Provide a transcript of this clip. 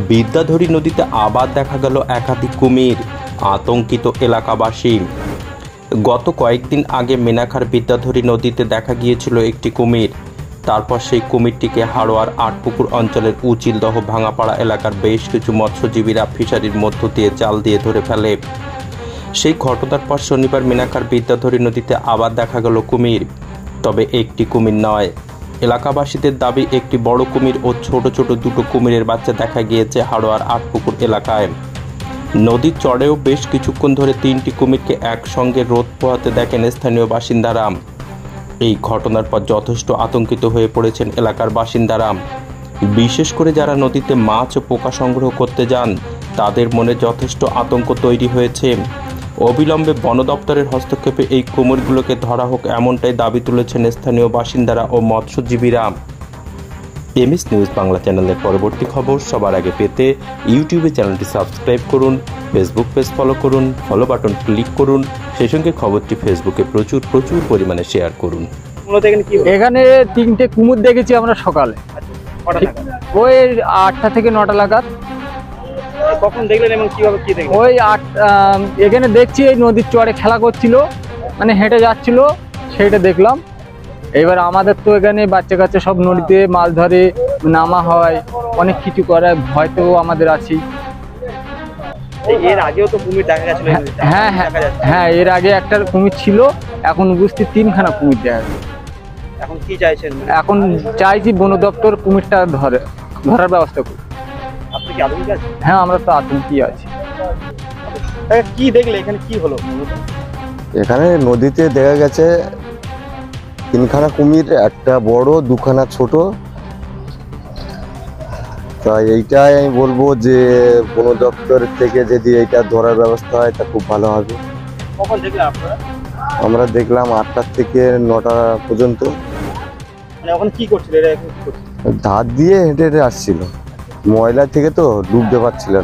বিদ্যাধরী নদীতে আবার দেখা গেল একাধিক কুমির, আতঙ্কিত এলাকাবাসী। গত কয়েকদিন আগে মেনাখার বিদ্যাধরী নদীতে দেখা গিয়েছিল একটি কুমির। তারপর সেই কুমিরটিকে হাড়োয়ার আটপুকুর অঞ্চলের উচিলদহ ভাঙাপাড়া এলাকার বেশ কিছু মৎস্যজীবীরা ফিশারির মধ্য দিয়ে জাল দিয়ে ধরে ফেলে। সেই ঘটনার পর শনিবার মেনাখার বিদ্যাধরী নদীতে আবার দেখা গেল কুমির, তবে একটি কুমির নয়। এলাকাবাসীদের দাবি একটি বড় কুমির ও ছোট ছোট দুটো কুমিরের বাচ্চা দেখা গিয়েছে হাড়োয়ার আটপুকুর এলাকায়। নদীর চড়েও বেশ কিছুক্ষণ ধরে 3টি কুমিরকে একসঙ্গে রোদ পোহাতে দেখেন স্থানীয় বাসিন্দারা। এই ঘটনার পর যথেষ্ট আতঙ্কিত হয়ে পড়েছেন এলাকার বাসিন্দারা। বিশেষ করে যারা নদীতে মাছ ও পোকা সংগ্রহ করতে যান তাদের মনে যথেষ্ট আতঙ্ক তৈরি হয়েছে। অবিলম্বে বন দপ্তরের হস্তক্ষেপে এই কুমিরগুলোকে ধরা হোক, এমনটাই দাবি তুলেছেন স্থানীয় বাসিন্দারা ও মৎস্যজীবীরা। এমএস নিউজ বাংলা চ্যানেলের পরবর্তী খবর সবার আগে পেতে ইউটিউবে চ্যানেলটি সাবস্ক্রাইব করুন, ফেসবুক পেজ ফলো করুন, ফলো বাটন ক্লিক করুন, সেই সঙ্গে খবরটি ফেসবুকে প্রচুর পরিমাণে শেয়ার করুন। এখানে 3টে কুমির দেখেছি আমরা সকালে, ওই 8টা থেকে 9টা নাগাদ। কখন দেখলেন এবং কিভাবে কি দেখলেন? ওই এখানে দেখছি এই নদীর চরে খেলা করছিল, মানে হেঁটে যাচ্ছিল, সেইটা দেখলাম। এবার আমাদের তো এখানে বাচ্চা কাচ্চা সব নদীতে মাছ ধরে, নামা হয়, অনেক কিছু করে, হয়তো আমাদের আছি। এর আগেও তো কুমির দেখা গেছিল। হ্যাঁ, এর আগে একটা কুমির ছিল, এখন বুঝতে 3খানা কুমির দেখা গেছে। এখন কি চাইছেন? এখন চাইছি বন দপ্তর কুমিরটা ধরার ব্যবস্থা করুন। আপনি কি আতঙ্কে আছেন? হ্যাঁ, আমরা তো আতঙ্কে আছি। কি দেখলে, এখানে কি হলো? এখানে নদীতে দেখা গেছে 3খানা কুমির, একটা বড়, 2খানা ছোট। তাই এইটাই আমি বলবো যে বন দপ্তর থেকে যদি এইটা ধরার ব্যবস্থা হয় তা খুব ভালো হবে। কখন দেখলেন আপনারা? আমরা দেখলাম 8টা থেকে 9টা পর্যন্ত। মানে এখন কি করছিল এরা? এখন কি করছিল? ধার দিয়ে হেঁটে হেঁটে আসছিল, ময়লা থেকে তো ডুবতে পারছিল না।